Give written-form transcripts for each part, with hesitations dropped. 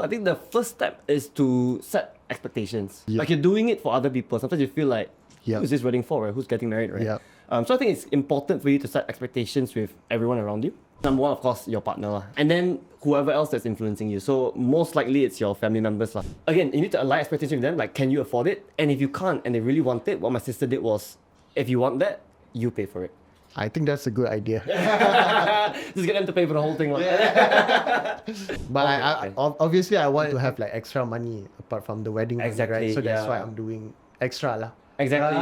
I think the first step is to set expectations. Yep. Like you're doing it for other people. Sometimes you feel like, Yep. who's this wedding for, right? Who's getting married, right? Yep. So I think it's important for you to set expectations with everyone around you. Number one, of course, your partner lah. And then whoever else that's influencing you. So most likely it's your family members lah. Again, you need to align expectations with them, like can you afford it? And if you can't and they really want it, what my sister did was, if you want that, you pay for it. I think that's a good idea. Just get them to pay for the whole thing. But Okay. obviously I want to have like extra money apart from the wedding money, Exactly, right? So that's yeah. why I'm doing extra lah. Exactly.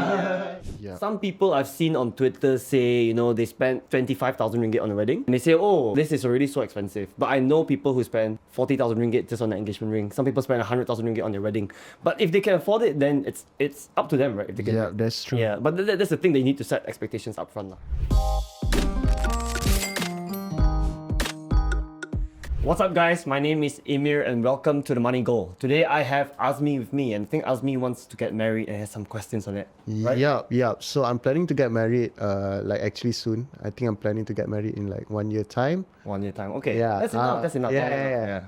Yeah. Some people I've seen on Twitter say, they spent 25,000 ringgit on a wedding. And they say, oh, this is already so expensive. But I know people who spend 40,000 ringgit just on an engagement ring. Some people spend 100,000 ringgit on their wedding. But if they can afford it, then it's up to them, right? If they can. Yeah, that's true. Yeah, but that's the thing, they need to set expectations up front lah. What's up guys, my name is Emir and welcome to The Money Goal. Today I have Azmi with me and I think Azmi wants to get married and has some questions on it, right? Yeah. So I'm planning to get married like actually soon. I think I'm planning to get married in like 1 year time. 1 year time, okay. Yeah. That's enough, that's enough. Yeah.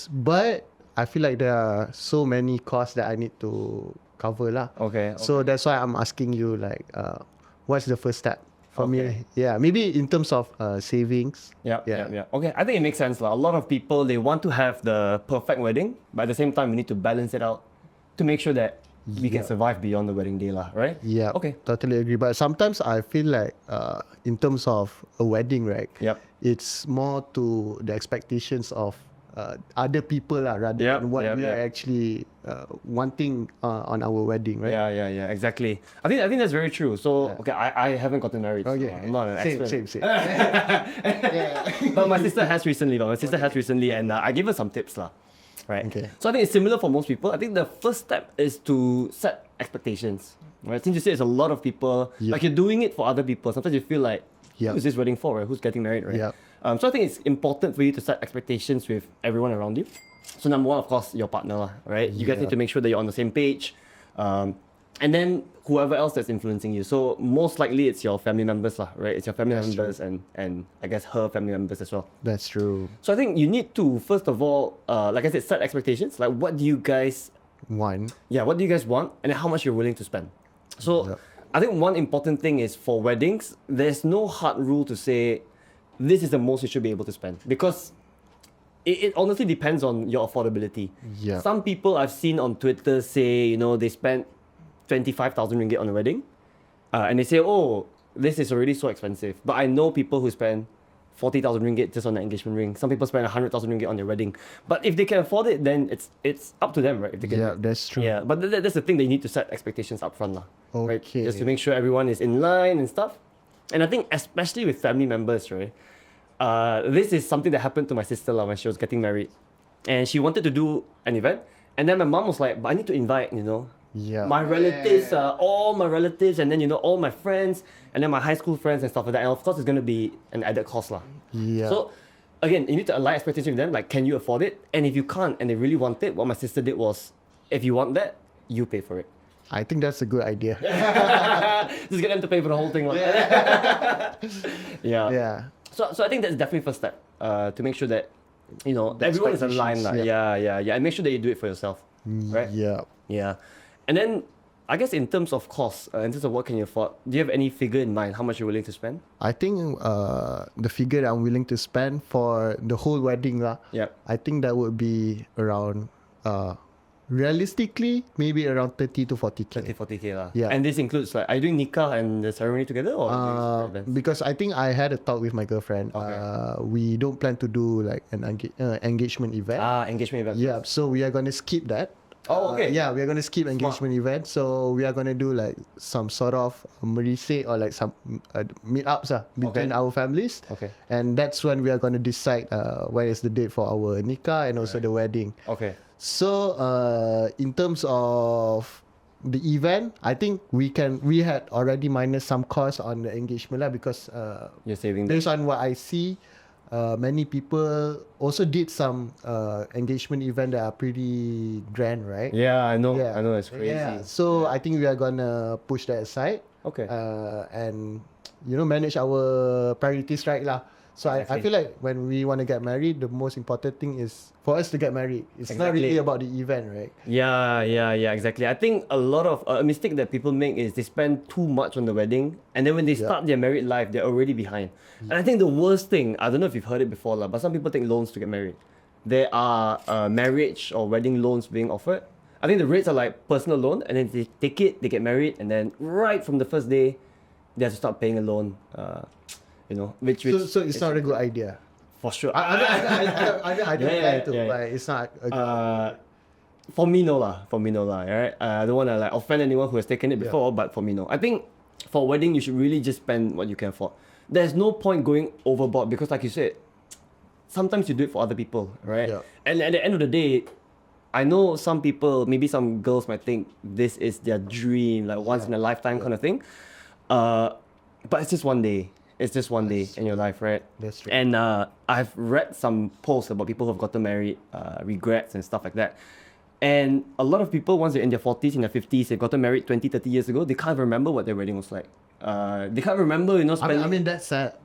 But I feel like there are so many costs that I need to cover lah. Okay. So that's why I'm asking you like what's the first step for me? Yeah, maybe in terms of savings. Yeah. Okay, I think it makes sense lah. A lot of people, they want to have the perfect wedding, but at the same time we need to balance it out to make sure that we can survive beyond the wedding day lah, right? Yeah. Okay. Totally agree. But sometimes I feel like in terms of a wedding, right? Yep. It's more to the expectations of other people lah, rather than what we are actually wanting on our wedding, right? Yeah, exactly. I think that's very true. So okay, I haven't gotten married. So I'm not an expert. Same. But my sister has recently. And I gave her some tips lah. Right. Okay. So I think it's similar for most people. I think the first step is to set expectations. Right. Since you say it's a lot of people, like you're doing it for other people. Sometimes you feel like, who's this wedding for? Right? Who's getting married? Right. Yep. So I think it's important for you to set expectations with everyone around you. So number one, of course, your partner lah. Right. You guys need to make sure that you're on the same page. And then whoever else that's influencing you. So most likely it's your family members lah, right? It's your family members and I guess her family members as well. That's true. So I think you need to, first of all, like I said, set expectations. Like what do you guys One. Yeah, what do you guys want and how much you're willing to spend. So I think one important thing is for weddings, there's no hard rule to say this is the most you should be able to spend because it honestly depends on your affordability. Yeah. Some people I've seen on Twitter say, they spent 25,000 ringgit on a wedding and they say, oh, this is already so expensive. But I know people who spend 40,000 ringgit just on an engagement ring. Some people spend 100,000 ringgit on their wedding. But if they can afford it, then it's up to them, right? If they can. Yeah, that's true. Yeah, but that's the thing, they need to set expectations up front lah. Right? Okay. Just to make sure everyone is in line and stuff. And I think especially with family members, right? This is something that happened to my sister lah when she was getting married. And she wanted to do an event. And then my mom was like, but I need to invite, my relatives, all my relatives, and then, all my friends, and then my high school friends and stuff like that. And of course, it's going to be an added cost lah. Yeah. So again, you need to align expectations with them, like can you afford it? And if you can't and they really want it, what my sister did was, if you want that, you pay for it. I think that's a good idea. Just get them to pay for the whole thing. Yeah. So I think that's definitely first step, to make sure that, everyone is aligned. Yeah. And make sure that you do it for yourself. Right? Yeah. And then, I guess in terms of cost, in terms of what can you afford, do you have any figure in mind, how much you're willing to spend? I think the figure that I'm willing to spend for the whole wedding lah, I think that would be around, realistically, maybe around 30 to 40k. 40k lah. Yeah. And this includes are you doing Nikkah and the ceremony together or? Because I think I had a talk with my girlfriend. We don't plan to do like an engagement event. Engagement event. Yeah, so we are gonna skip that. Oh, okay. We are gonna skip engagement event. So we are gonna do like some sort of merisik or like some meetups between our families. Okay. And that's when we are gonna decide when is the date for our nikah and also the wedding. Okay. So in terms of the event, I think we had already minus some cost on the engagement lah because you're saving based on what I see, many people also did some engagement event that are pretty grand, right? Yeah, I know. I know, it's crazy. Yeah. So I think we are gonna push that aside. Okay. And manage our priorities right lah. So I feel like when we want to get married, the most important thing is for us to get married. It's not really about the event, right? Yeah, exactly. I think a lot of a mistake that people make is they spend too much on the wedding, and then when they start their married life, they're already behind. And I think the worst thing, I don't know if you've heard it before, lah, but some people take loans to get married. There are marriage or wedding loans being offered. I think the rates are like personal loan, and then they take it, they get married, and then right from the first day, they have to start paying a loan. Which so it's not a good idea. For sure. I don't like to, but it's not a good For me, no lah. Right? I don't want to like offend anyone who has taken it before, but for me, no. I think for a wedding, you should really just spend what you can afford. There's no point going overboard because, like you said, sometimes you do it for other people, right? Yeah. And at the end of the day, I know some people, maybe some girls might think this is their dream, like once in a lifetime kind of thing. But it's just one day. It's just one day in your life, right? That's true. And I've read some posts about people who have gotten married, regrets and stuff like that. And a lot of people, once they're in their 40s, in their 50s, they've gotten married 20, 30 years ago, they can't remember what their wedding was like. They can't remember, spending... I mean, that's sad.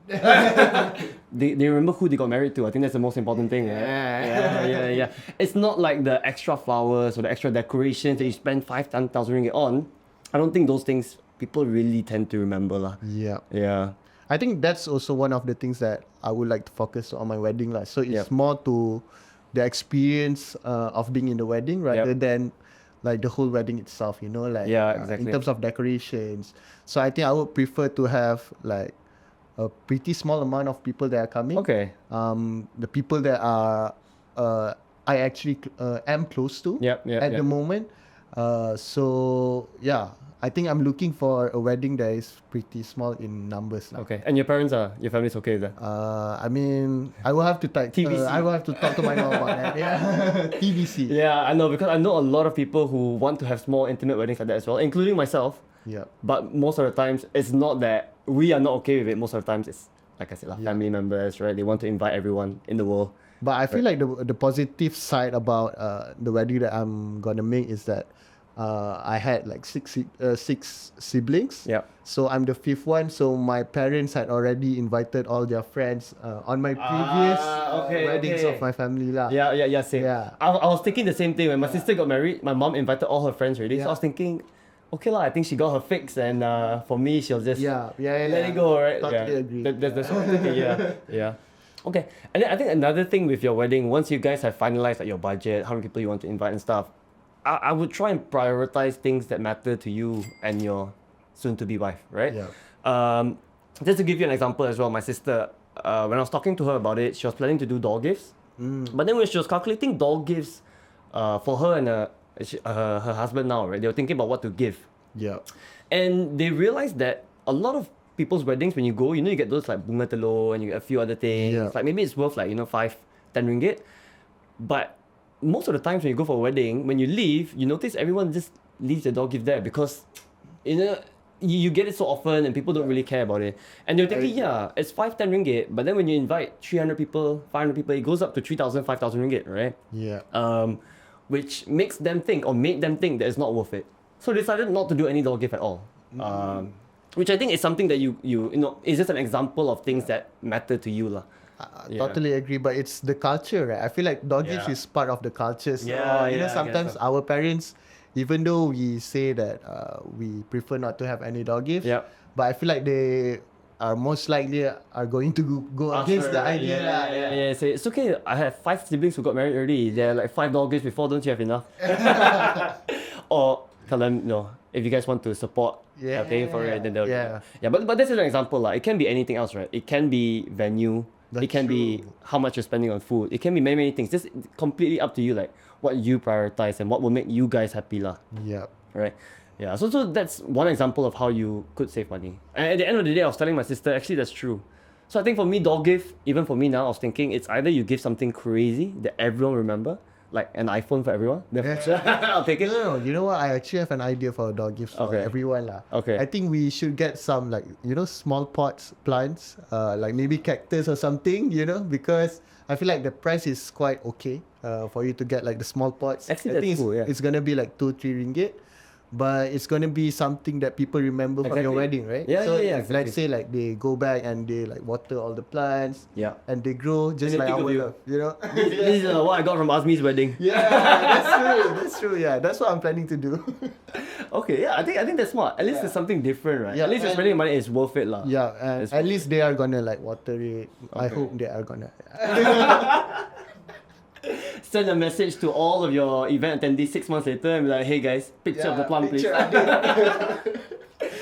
They remember who they got married to. I think that's the most important thing, right? Yeah. It's not like the extra flowers or the extra decorations that you spend 5,000 ringgit on. I don't think those things people really tend to remember. Lah. Yeah. I think that's also one of the things that I would like to focus on my wedding. So it's more to the experience of being in the wedding rather than like the whole wedding itself, exactly. In terms of decorations. So I think I would prefer to have like a pretty small amount of people that are coming. Okay. The people that are I actually am close to at the moment. I think I'm looking for a wedding that is pretty small in numbers. Okay. And your family's okay with that? I mean, I will have to TBC. I will have to talk to my mom about that. Yeah. TBC. Yeah, I know, because I know a lot of people who want to have small intimate weddings like that as well, including myself. Yeah. But most of the times, it's not that we are not okay with it. Most of the times, it's like I said, family members, right? They want to invite everyone in the world. But I feel like the positive side about the wedding that I'm gonna make is that I had like six siblings. Yeah. So I'm the fifth one. So my parents had already invited all their friends on my previous weddings of my family lah. Yeah, same. Yeah. I was thinking the same thing when my sister got married. My mom invited all her friends already. So I was thinking, okay lah, I think she got her fix, and for me, she'll just let it go, right? Totally agree. That's what I'm thinking. Yeah. Okay, and then I think another thing with your wedding, once you guys have finalized like your budget, how many people you want to invite and stuff, I would try and prioritize things that matter to you and your soon-to-be wife, right? Yeah. Just to give you an example as well, my sister, when I was talking to her about it, she was planning to do doll gifts. But then when she was calculating doll gifts for her and her husband now, right, they were thinking about what to give. Yeah. And they realized that a lot of people's weddings, when you go, you get those like bunga telur and you get a few other things. Yeah. Like maybe it's worth like 5, 10 ringgit. But most of the times when you go for a wedding, when you leave, you notice everyone just leaves the doll gift there because you get it so often and people don't really care about it. And you're thinking, it's 5, 10 ringgit, but then when you invite 300 people, 500 people, it goes up to 3,000, 5,000 ringgit, right? Yeah. Which makes them think, or made them think, that it's not worth it. So they decided not to do any doll gift at all. Which I think is something that you is just an example of things that matter to you lah. I totally agree, but it's the culture, right? I feel like dog gifts is part of the culture. So, sometimes our parents, even though we say that we prefer not to have any dog gifts, but I feel like they are most likely are going to go against the idea. Yeah. Say, it's okay. I have 5 siblings who got married already. They're like 5 dog gifts before. Don't you have enough? Or tell them, if you guys want to support paying for it, then they'll but this is an example lah. It can be anything else, right? It can be venue. It can be how much you're spending on food. It can be many things. Just completely up to you, like what you prioritize and what will make you guys happy lah. Yeah. Right. Yeah. So that's one example of how you could save money. And at the end of the day, I was telling my sister, actually that's true. So I think for me, doll gift, even for me now, I was thinking it's either you give something crazy that everyone remember, like an iPhone for everyone. I'll take it. No, you know what? I actually have an idea for a dog gift for everyone lah. Okay. I think we should get some like small plants, like maybe cactus or something. Because I feel like the price is quite okay for you to get like the small pots. Actually, I think that's cool. it's gonna be like 2-3 ringgit. but it's gonna be something that people remember from your wedding, right? Yeah, so yeah, if let's say like they go back and they like water all the plants, and they grow just And they like think our of you. love, you know. This is what I got from Azmi's wedding. Yeah, that's true. Yeah, that's what I'm planning to do. Okay, yeah, I think that's smart. At least it's something different, right? Yeah, At least you're spending money, it's worth it, lah. Yeah, and at least they are gonna like water it. I hope they are gonna. Send a message to all of your event attendees 6 months later and be like, hey guys, picture of the plant, please.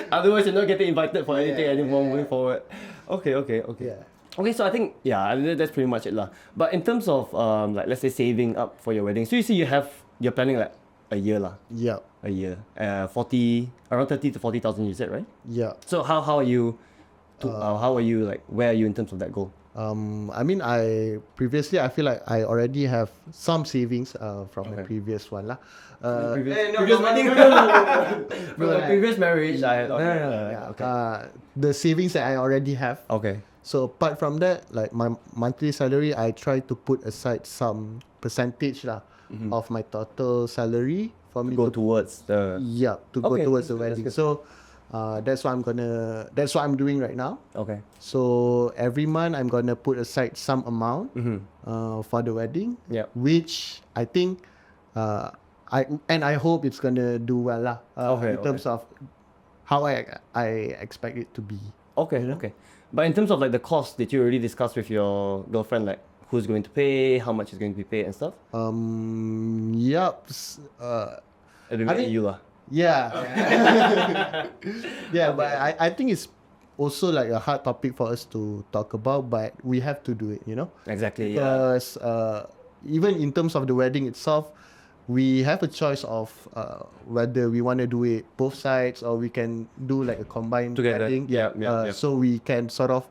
Otherwise, you're not getting invited for anything anymore moving forward. Okay. Yeah. Okay, so I think, that's pretty much it, lah. But in terms of, like, let's say saving up for your wedding, so you see you're planning like a year, lah. Yeah. A year. Around 30 to 40,000, you said, right? Yeah. So how are you, like, where are you in terms of that goal? I mean, I feel like I already have some savings from my previous one lah. Previous wedding. From my previous marriage, the savings that I already have. Okay. So apart from that, like my monthly salary, I try to put aside some percentage lah of my total salary for me Go towards the. go towards the wedding. So that's what I'm doing right now. Okay. So every month I'm gonna put aside some amount for the wedding. Which I think I hope it's gonna do well lah. In terms of how I expect it to be. Okay. You know? Okay. But in terms of like the cost, did you already discuss with your girlfriend like who's going to pay, how much is going to be paid and stuff? Yup. It'll be you lah. Yeah. But I think it's also like a hard topic for us to talk about, but we have to do it, you know? Exactly. Because even in terms of the wedding itself, we have a choice of whether we want to do it both sides or we can do like a combined Together. wedding. Yeah. So we can sort of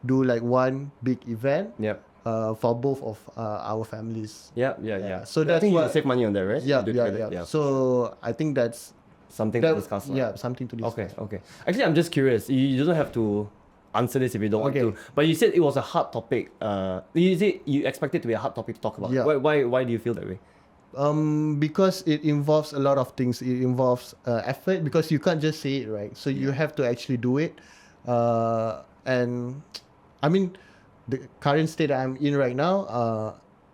do like one big event. Yep. For both of our families. Yeah. So I that's think you what. save money on that, right? Yeah. So I think that's something to discuss. Yeah, something to discuss. Okay. Actually, I'm just curious. You don't have to answer this if you don't want to. But you said it was a hard topic. You said you expect it to be a hard topic to talk about. Yeah. Why do you feel that way? Because it involves a lot of things. It involves effort because you can't just say it, right? So you have to actually do it. And I mean, the current state that I'm in right now,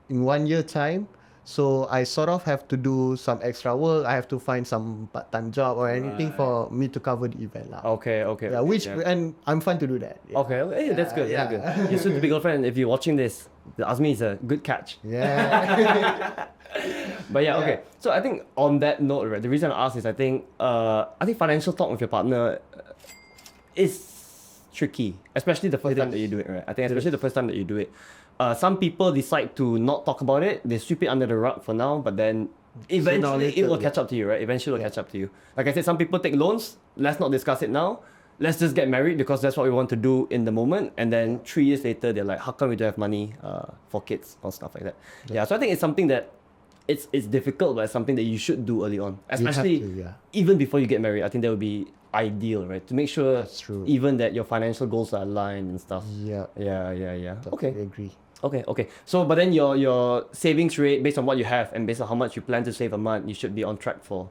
in 1 year time, so I sort of have to do some extra work. I have to find some part-time job or anything for me to cover the event lah. Okay. Yeah, and I'm fine to do that. Yeah. Okay, hey, that's good. That's good. Your soon-to-be girlfriend, if you're watching this, the Azmi is a good catch. Yeah. But okay. So I think on that note, right, the reason I asked is I think financial talk with your partner is tricky, especially the first time that you do it, right? I think especially the first time that you do it. Some people decide to not talk about it. They sweep it under the rug for now, but then eventually it will catch up to you, right? Eventually it will catch up to you. Like I said, some people take loans. Let's not discuss it now. Let's just get married because that's what we want to do in the moment. And then 3 years later, they're like, how come we don't have money for kids or stuff like that? Yeah, so I think it's something that it's difficult, but it's something that you should do early on. Especially even before you get married. I think that would be ideal, right? To make sure even that your financial goals are aligned and stuff. Yeah. Okay. I agree. Okay. So, but then your savings rate based on what you have and based on how much you plan to save a month, you should be on track for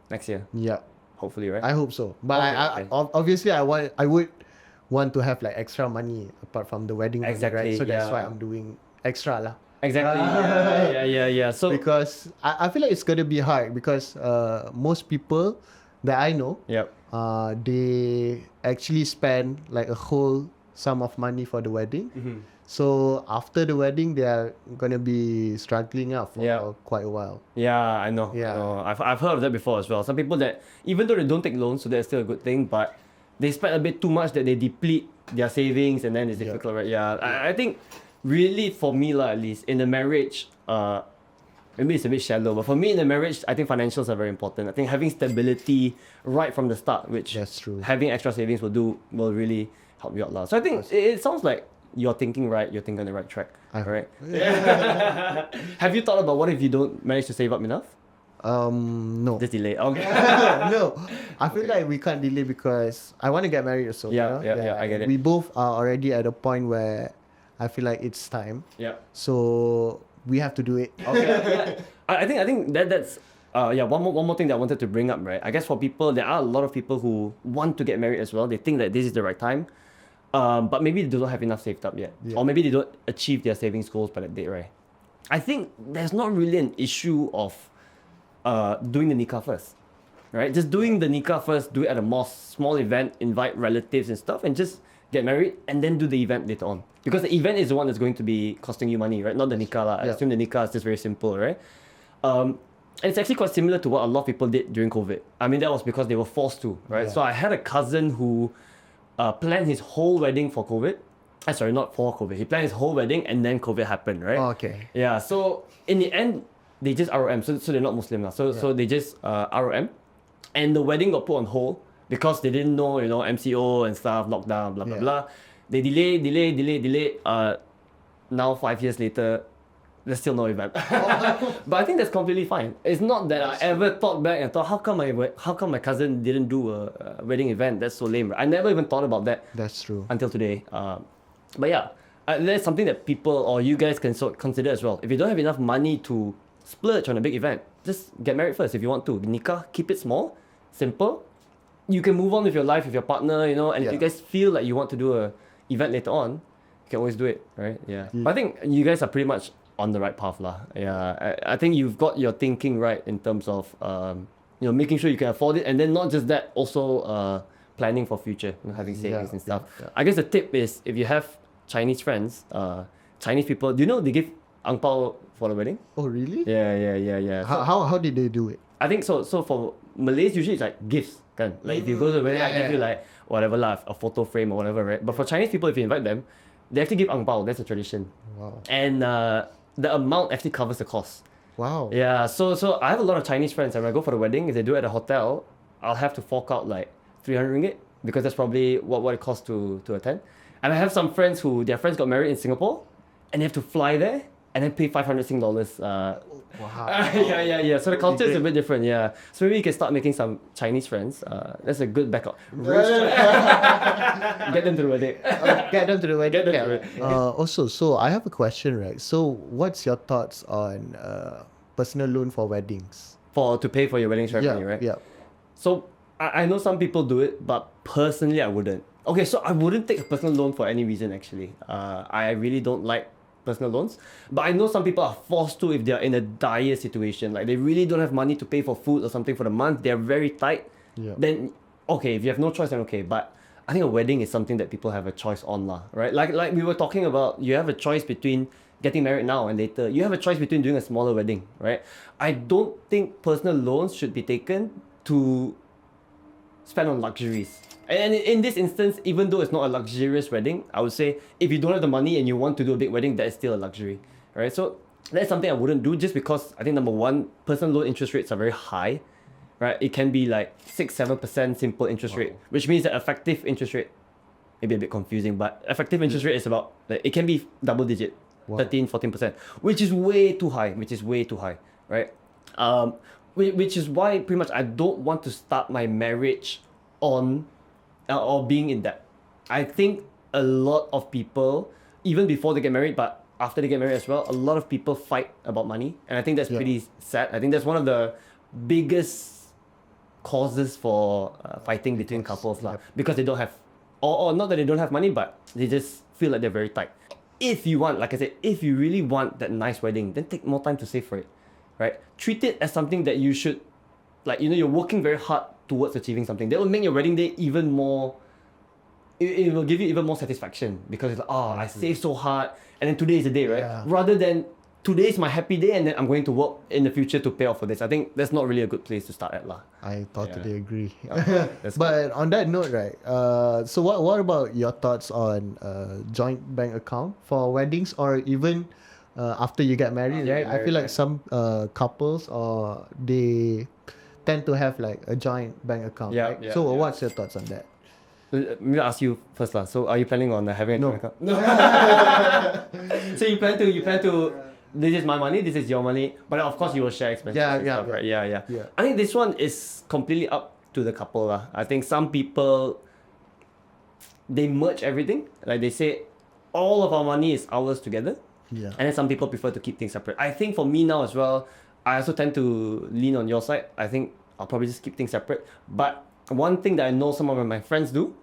next year. Yeah. Hopefully, right? I hope so. But obviously, I would want to have like extra money apart from the wedding money, right? So that's why I'm doing extra lah. Exactly. Yeah. So because I feel like it's gonna be hard because most people that I know, they actually spend like a whole sum of money for the wedding. So after the wedding, they are gonna be struggling out for quite a while. Yeah, I know. I've heard of that before as well. Some people that even though they don't take loans, so that's still a good thing, but they spend a bit too much that they deplete their savings and then it's difficult, right? I think really for me lah, at least in a marriage, maybe it's a bit shallow, but for me in a marriage, I think financials are very important. I think having stability right from the start, which that's true, having extra savings will really help you out lah. So I think it sounds like you're thinking right, you're thinking on the right track. Right? Have you thought about what if you don't manage to save up enough? No. Just delay. Okay. No. I feel like we can't delay because I want to get married also. Yeah, I get it. We both are already at a point where I feel like it's time. Yeah. So we have to do it. Okay. I think that's one more thing that I wanted to bring up, right? I guess for people, there are a lot of people who want to get married as well. They think that this is the right time, but maybe they don't have enough saved up yet, or maybe they don't achieve their savings goals by that date, right? I think there's not really an issue of doing the Nikkah first, right? Just doing the Nikkah first, do it at a mosque, small event, invite relatives and stuff, and just get married and then do the event later on. Because the event is the one that's going to be costing you money, right? Not the Nikkah lah. I assume the Nikkah is just very simple, right? And it's actually quite similar to what a lot of people did during COVID. I mean, that was because they were forced to, right? Yeah. So I had a cousin who planned his whole wedding for COVID. Sorry, not for COVID. He planned his whole wedding and then COVID happened, right? Oh, okay. Yeah, so in the end, they just ROM. So they're not Muslim now. So they just ROM. And the wedding got put on hold because they didn't know, MCO and stuff, lockdown, blah, blah, blah. They delay. Now 5 years later, there's still no event. But I think that's completely fine. It's not that I ever thought back and thought, how come my cousin didn't do a wedding event? That's so lame. I never even thought about that. That's true. Until today. But yeah, that's something that people or you guys can consider as well. If you don't have enough money to splurge on a big event, just get married first if you want to. Nikkah, keep it small, simple. You can move on with your life with your partner, and if you guys feel like you want to do a event later on, you can always do it, right? Yeah. But I think you guys are pretty much on the right path lah. Yeah, I think you've got your thinking right in terms of making sure you can afford it, and then not just that, also planning for future, having savings and stuff. I guess the tip is if you have Chinese friends, Chinese people, do you know they give ang pao for the wedding? Oh really? Yeah. How did they do it? I think so. So for Malays, usually it's like gifts, kan? Like if you go to the wedding, I give you like whatever lah, a photo frame or whatever, right? But for Chinese people, if you invite them, they have to give ang pao. That's a tradition. Wow. And the amount actually covers the cost. Wow. Yeah. So I have a lot of Chinese friends, and when I go for the wedding, if they do it at a hotel, I'll have to fork out like 300 ringgit because that's probably what it costs to attend. And I have some friends who their friends got married in Singapore, and they have to fly there and then pay 500 Sing dollars. Wow. Yeah. So the culture is a bit different. Yeah. So maybe you can start making some Chinese friends. That's a good backup. Get them to the wedding. Get them to the wedding. Also, so I have a question, right? So what's your thoughts on personal loan for weddings? To pay for your wedding ceremony, right? Yeah. So I know some people do it, but personally I wouldn't. Okay, so I wouldn't take a personal loan for any reason actually. I really don't like personal loans, but I know some people are forced to if they're in a dire situation, like they really don't have money to pay for food or something for the month, they're very tight. Then okay, if you have no choice, then okay. But I think a wedding is something that people have a choice on lah, right? Like we were talking about, you have a choice between getting married now and later. You have a choice between doing a smaller wedding, right? I don't think personal loans should be taken to spend on luxuries. And in this instance, even though it's not a luxurious wedding, I would say if you don't have the money and you want to do a big wedding, that is still a luxury, right? So that's something I wouldn't do, just because I think number one, personal loan interest rates are very high, right? It can be like 6-7% simple interest rate, which means that effective interest rate, maybe a bit confusing, but effective interest rate is about, like, it can be double digit, 13-14%, which is way too high, right? Which is why pretty much I don't want to start my marriage on or being in debt. I think a lot of people, even before they get married, but after they get married as well, a lot of people fight about money, and I think that's pretty sad. I think that's one of the biggest causes for fighting between couples lah, because they don't have, or not that they don't have money, but they just feel like they're very tight. If you want, like I said, if you really want that nice wedding, then take more time to save for it, right? Treat it as something that you should, like, you're working very hard towards achieving something. That will make your wedding day even more, it will give you even more satisfaction, because it's like, I saved so hard, and then today is the day, right? Rather than today is my happy day and then I'm going to work in the future to pay off for this. I think that's not really a good place to start at lah. I totally agree. But on that note, right, so what about your thoughts on joint bank account for weddings, or even after you get married, right? I feel like some couples, or they tend to have like a joint bank account, right? So what's your thoughts on that? Let me ask you first lah. So are you planning on having a joint account? No. So you plan to this is my money, this is your money, but of course you will share expenses. Right? Yeah. I think this one is completely up to the couple lah. I think some people, they merge everything, like they say all of our money is ours together. And then some people prefer to keep things separate. I think for me now as well, I also tend to lean on your side. I think I'll probably just keep things separate. But one thing that I know some of my friends do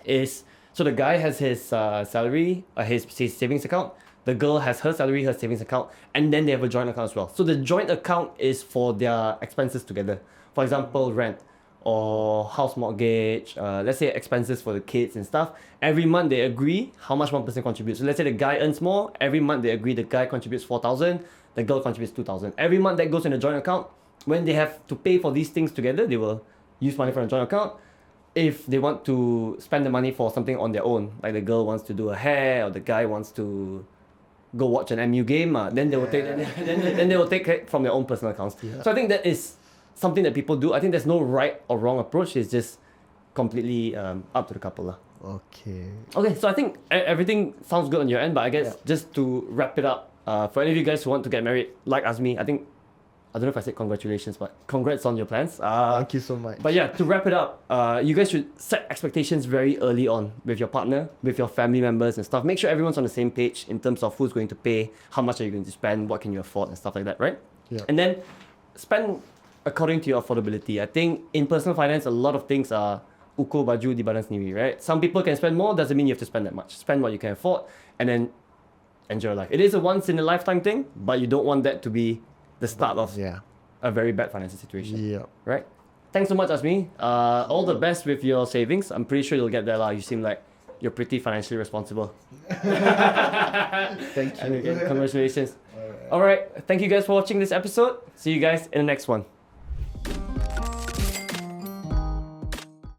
is, so the guy has his salary, his savings account. The girl has her salary, her savings account, and then they have a joint account as well. So the joint account is for their expenses together. For example, rent or house mortgage, let's say expenses for the kids and stuff. Every month they agree how much one person contributes. So let's say the guy earns more. Every month they agree the guy contributes 4,000, the girl contributes 2,000. Every month that goes in a joint account. When they have to pay for these things together, they will use money from a joint account. If they want to spend the money for something on their own, like the girl wants to do her hair or the guy wants to go watch an MU game, then they will take then they will take it from their own personal accounts. Yeah. So I think that is something that people do. I think there's no right or wrong approach. It's just completely up to the couple. Okay, so I think everything sounds good on your end, but I guess just to wrap it up, for any of you guys who want to get married, like Azmi, I don't know if I said congratulations, but congrats on your plans. Thank you so much. But yeah, to wrap it up, you guys should set expectations very early on with your partner, with your family members and stuff. Make sure everyone's on the same page in terms of who's going to pay, how much are you going to spend, what can you afford and stuff like that, right? Yeah. And then spend according to your affordability. I think in personal finance, a lot of things are ukur baju di badan sendiri, right? Some people can spend more, doesn't mean you have to spend that much. Spend what you can afford and then enjoy life. It is a once in a lifetime thing, but you don't want that to be the start of a very bad financial situation. Yeah. Right? Thanks so much, Azmi. All the best with your savings. I'm pretty sure you'll get there. You seem like you're pretty financially responsible. Thank you. Congratulations. All right. Thank you guys for watching this episode. See you guys in the next one.